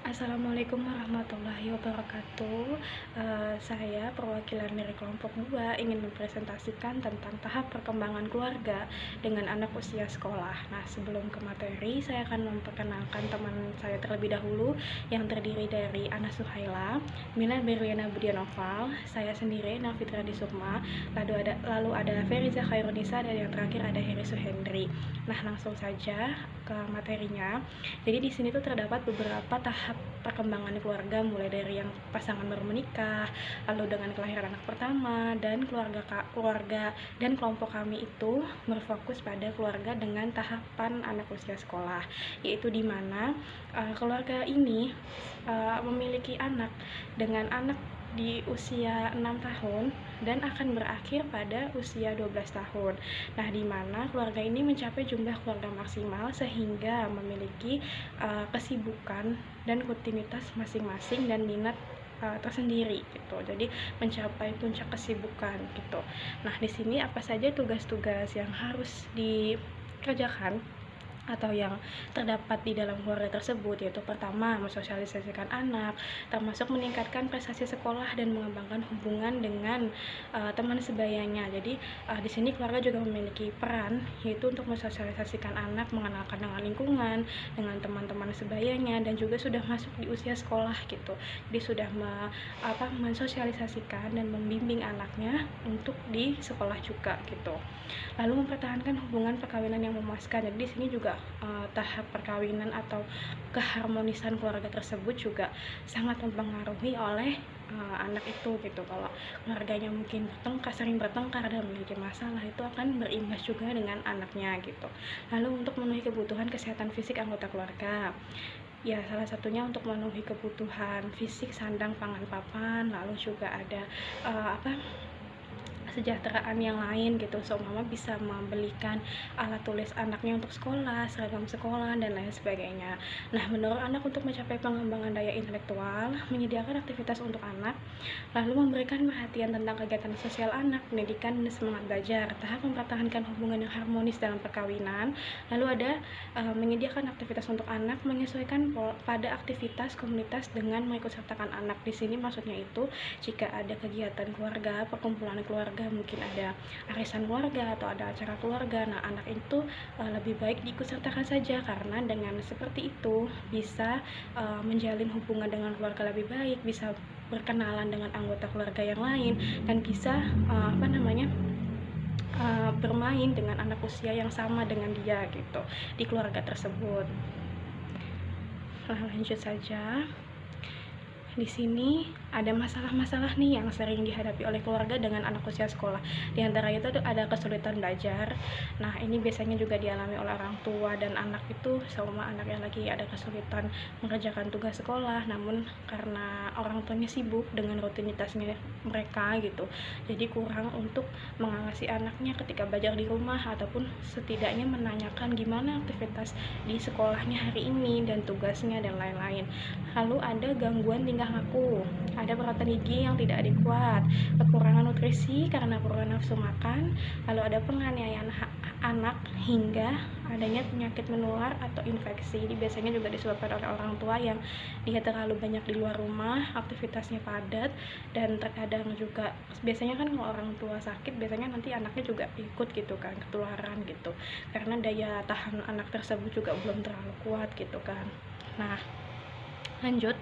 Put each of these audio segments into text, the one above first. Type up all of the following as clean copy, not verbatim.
Assalamualaikum warahmatullahi wabarakatuh. Saya perwakilan dari kelompok 2 ingin mempresentasikan tentang tahap perkembangan keluarga dengan anak usia sekolah. Nah, sebelum ke materi, saya akan memperkenalkan teman saya terlebih dahulu yang terdiri dari Ana Suhaila, Mila Berliana Budianoval, saya sendiri Nafitra Disukma, lalu ada Feriza Khairunisa, dan yang terakhir ada Heri Suhendri. Nah, langsung saja ke materinya. Jadi di sini tuh terdapat beberapa tahap perkembangan keluarga, mulai dari yang pasangan baru menikah, lalu dengan kelahiran anak pertama, dan keluarga dan kelompok kami itu berfokus pada keluarga dengan tahapan anak usia sekolah, yaitu di mana keluarga ini memiliki anak dengan anak di usia 6 tahun dan akan berakhir pada usia 12 tahun. Nah, di mana keluarga ini mencapai jumlah keluarga maksimal sehingga memiliki kesibukan dan rutinitas masing-masing dan minat tersendiri gitu. Jadi mencapai puncak kesibukan gitu. Nah, di sini apa saja tugas-tugas yang harus dikerjakan atau yang terdapat di dalam keluarga tersebut, yaitu pertama, mensosialisasikan anak, termasuk meningkatkan prestasi sekolah dan mengembangkan hubungan dengan teman sebayanya. Jadi di sini keluarga juga memiliki peran, yaitu untuk mensosialisasikan anak, mengenalkan dengan lingkungan, dengan teman-teman sebayanya, dan juga sudah masuk di usia sekolah gitu. Jadi sudah mensosialisasikan dan membimbing anaknya untuk di sekolah juga gitu. Lalu mempertahankan hubungan perkawinan yang memuaskan. Jadi di sini juga tahap perkawinan atau keharmonisan keluarga tersebut juga sangat mempengaruhi oleh anak itu gitu. Kalau keluarganya mungkin sering bertengkar dan memiliki masalah, itu akan berimbas juga dengan anaknya gitu. Lalu untuk memenuhi kebutuhan kesehatan fisik anggota keluarga, ya salah satunya untuk memenuhi kebutuhan fisik, sandang, pangan, papan, lalu juga ada kesejahteraan yang lain gitu. Seumpama bisa membelikan alat tulis anaknya untuk sekolah, seragam sekolah, dan lain sebagainya. Nah, menurut anak, untuk mencapai pengembangan daya intelektual, menyediakan aktivitas untuk anak, lalu memberikan perhatian tentang kegiatan sosial anak, pendidikan, dan semangat belajar, tahap mempertahankan hubungan yang harmonis dalam perkawinan, lalu ada menyediakan aktivitas untuk anak, menyesuaikan pada aktivitas komunitas dengan mengikutsertakan anak. Di sini maksudnya itu jika ada kegiatan keluarga, perkumpulan keluarga, mungkin ada arisan keluarga atau ada acara keluarga, nah anak itu lebih baik diikutsertakan saja, karena dengan seperti itu bisa menjalin hubungan dengan keluarga lebih baik, bisa berkenalan dengan anggota keluarga yang lain, dan bisa bermain dengan anak usia yang sama dengan dia gitu di keluarga tersebut. Nah, lanjut saja. Di sini ada masalah-masalah nih yang sering dihadapi oleh keluarga dengan anak usia sekolah. Di antara itu ada kesulitan belajar. Nah, ini biasanya juga dialami oleh orang tua dan anak itu, seumpama anaknya lagi ada kesulitan mengerjakan tugas sekolah, namun karena orang tuanya sibuk dengan rutinitasnya mereka gitu, jadi kurang untuk mengawasi anaknya ketika belajar di rumah, ataupun setidaknya menanyakan gimana aktivitas di sekolahnya hari ini dan tugasnya dan lain-lain. Lalu ada gangguan tingkah laku, ada perawatan gigi yang tidak adekuat, kekurangan nutrisi karena kurang nafsu makan, lalu ada penganiayaan anak hingga adanya penyakit menular atau infeksi. Ini biasanya juga disebabkan oleh orang tua yang dia terlalu banyak di luar rumah, aktivitasnya padat, dan terkadang juga biasanya kan kalau orang tua sakit biasanya nanti anaknya juga ikut gitu kan, ketularan gitu, karena daya tahan anak tersebut juga belum terlalu kuat gitu kan. Nah, lanjut,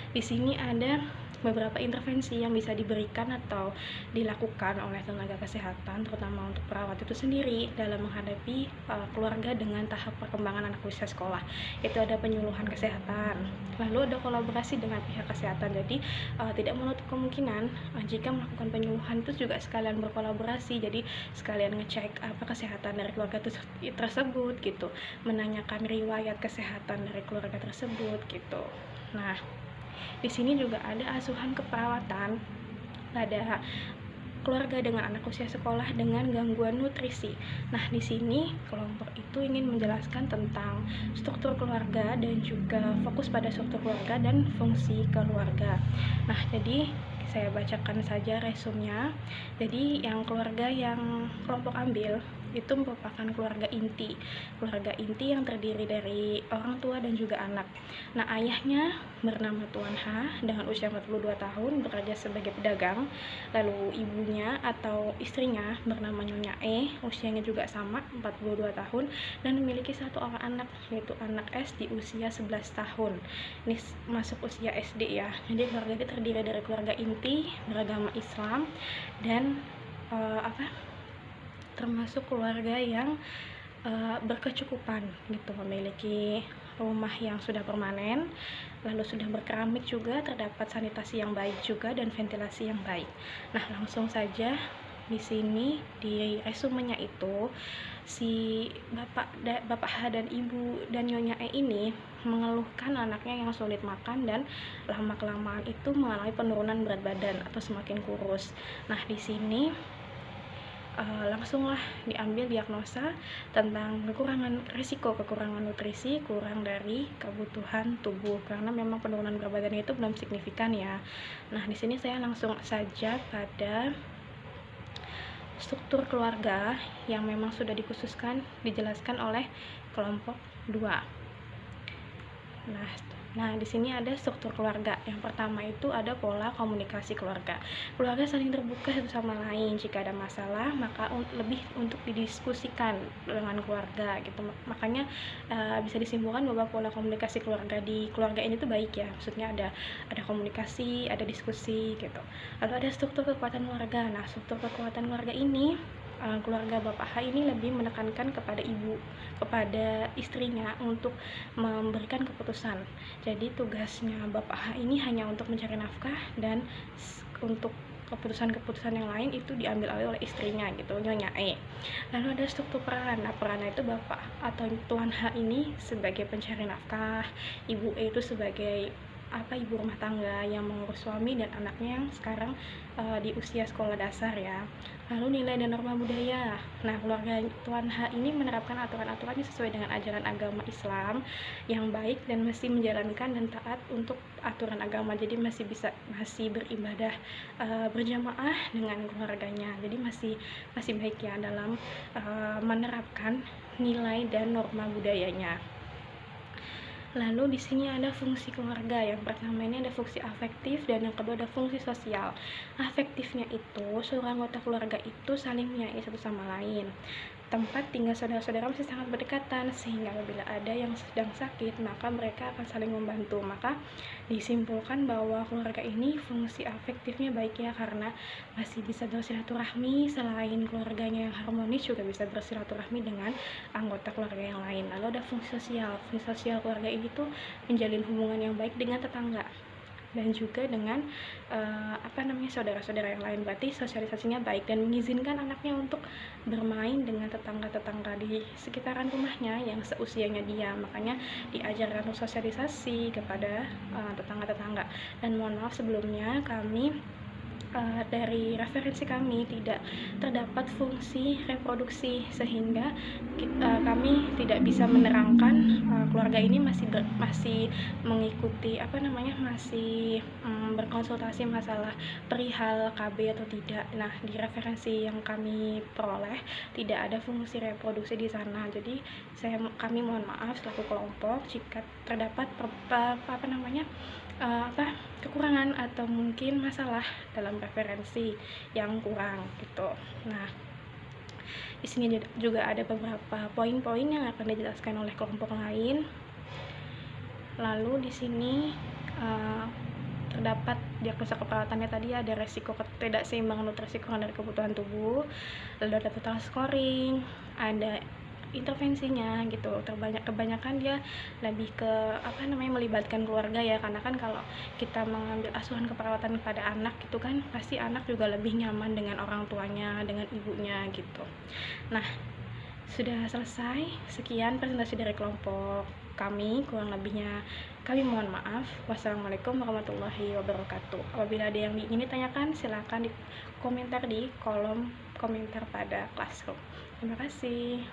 di sini ada beberapa intervensi yang bisa diberikan atau dilakukan oleh tenaga kesehatan, terutama untuk perawat itu sendiri dalam menghadapi keluarga dengan tahap perkembangan anak usia sekolah. Itu ada penyuluhan kesehatan, lalu ada kolaborasi dengan pihak kesehatan. Jadi tidak menutup kemungkinan jika melakukan penyuluhan itu juga sekalian berkolaborasi, jadi sekalian ngecek apa kesehatan dari keluarga tersebut gitu, menanyakan riwayat kesehatan dari keluarga tersebut gitu. Nah, di sini juga ada asuhan keperawatan pada keluarga dengan anak usia sekolah dengan gangguan nutrisi. Nah, di sini kelompok itu ingin menjelaskan tentang struktur keluarga dan juga fokus pada struktur keluarga dan fungsi keluarga. Nah, jadi saya bacakan saja resumnya. Jadi yang keluarga yang kelompok ambil itu merupakan keluarga inti. Keluarga inti yang terdiri dari orang tua dan juga anak. Nah, ayahnya bernama Tuan H dengan usia 42 tahun, bekerja sebagai pedagang. Lalu ibunya atau istrinya bernama Nyonya E, usianya juga sama 42 tahun, dan memiliki satu orang anak, yaitu anak S di usia 11 tahun. Ini masuk usia SD ya. Jadi keluarga ini terdiri dari keluarga inti beragama Islam dan termasuk keluarga yang berkecukupan gitu, memiliki rumah yang sudah permanen, lalu sudah berkeramik juga, terdapat sanitasi yang baik juga dan ventilasi yang baik. Nah, langsung saja di sini di resumenya itu si Bapak H dan Ibu dan Nyonya E ini mengeluhkan anaknya yang sulit makan dan lama-kelamaan itu mengalami penurunan berat badan atau semakin kurus. Nah, di sini langsunglah diambil diagnosa tentang risiko kekurangan nutrisi, kurang dari kebutuhan tubuh, karena memang penurunan berat badannya itu belum signifikan ya. Nah, di sini saya langsung saja pada struktur keluarga yang memang sudah dikhususkan, dijelaskan oleh kelompok 2. Nah, di sini ada struktur keluarga. Yang pertama itu ada pola komunikasi keluarga. Keluarga saling terbuka satu sama lain. Jika ada masalah, maka lebih untuk didiskusikan dengan keluarga gitu. Makanya bisa disimpulkan bahwa pola komunikasi keluarga di keluarga ini tuh baik ya. Maksudnya ada komunikasi, ada diskusi gitu. Lalu ada struktur kekuatan keluarga. Nah, struktur kekuatan keluarga ini keluarga Bapak H ini lebih menekankan kepada kepada istrinya untuk memberikan keputusan. Jadi tugasnya Bapak H ini hanya untuk mencari nafkah, dan untuk keputusan-keputusan yang lain itu diambil alih oleh istrinya gitu, Nyonya E. Lalu ada struktur peran. Nah, perannya itu Bapak atau Tuan H ini sebagai pencari nafkah, Ibu E itu sebagai ibu rumah tangga yang mengurus suami dan anaknya yang sekarang di usia sekolah dasar ya. Lalu nilai dan norma budaya. Nah, keluarga Tuan H ini menerapkan aturan-aturannya sesuai dengan ajaran agama Islam yang baik dan masih menjalankan dan taat untuk aturan agama. Jadi masih beribadah berjamaah dengan keluarganya. Jadi masih baik ya dalam menerapkan nilai dan norma budayanya. Lalu di sini ada fungsi keluarga. Yang pertama ini ada fungsi afektif dan yang kedua ada fungsi sosial. Afektifnya itu seluruh anggota keluarga itu saling menyayangi satu sama lain. Tempat tinggal saudara-saudara masih sangat berdekatan, sehingga apabila ada yang sedang sakit maka mereka akan saling membantu. Maka disimpulkan bahwa keluarga ini fungsi afektifnya baik ya, karena masih bisa bersilaturahmi, selain keluarganya yang harmonis juga bisa bersilaturahmi dengan anggota keluarga yang lain. Lalu ada fungsi sosial. Fungsi sosial keluarga ini tuh menjalin hubungan yang baik dengan tetangga dan juga dengan saudara-saudara yang lain. Berarti sosialisasinya baik dan mengizinkan anaknya untuk bermain dengan tetangga-tetangga di sekitaran rumahnya yang seusianya dia. Makanya diajarkan untuk sosialisasi kepada tetangga-tetangga. Dan mohon maaf sebelumnya, kami dari referensi kami tidak terdapat fungsi reproduksi, sehingga kami tidak bisa menerangkan keluarga ini masih mengikuti masih berkonsultasi masalah perihal KB atau tidak. Nah, di referensi yang kami peroleh tidak ada fungsi reproduksi di sana. Jadi kami mohon maaf selaku kelompok jika terdapat kekurangan atau mungkin masalah dalam referensi yang kurang gitu. Nah, di sini juga ada beberapa poin-poin yang akan dijelaskan oleh kelompok lain. Lalu di sini terdapat diagnosa keperawatannya tadi ada resiko ketidakseimbangan nutrisi kurang dari kebutuhan tubuh, lalu ada total scoring, ada intervensinya gitu. Kebanyakan dia lebih ke melibatkan keluarga ya, karena kan kalau kita mengambil asuhan keperawatan pada anak gitu kan pasti anak juga lebih nyaman dengan orang tuanya, dengan ibunya gitu. Nah, sudah selesai. Sekian presentasi dari kelompok kami, kurang lebihnya kami mohon maaf. Wassalamualaikum warahmatullahi wabarakatuh. Apabila ada yang ingin ditanyakan, silakan di komentar di kolom komentar pada Classroom. Terima kasih.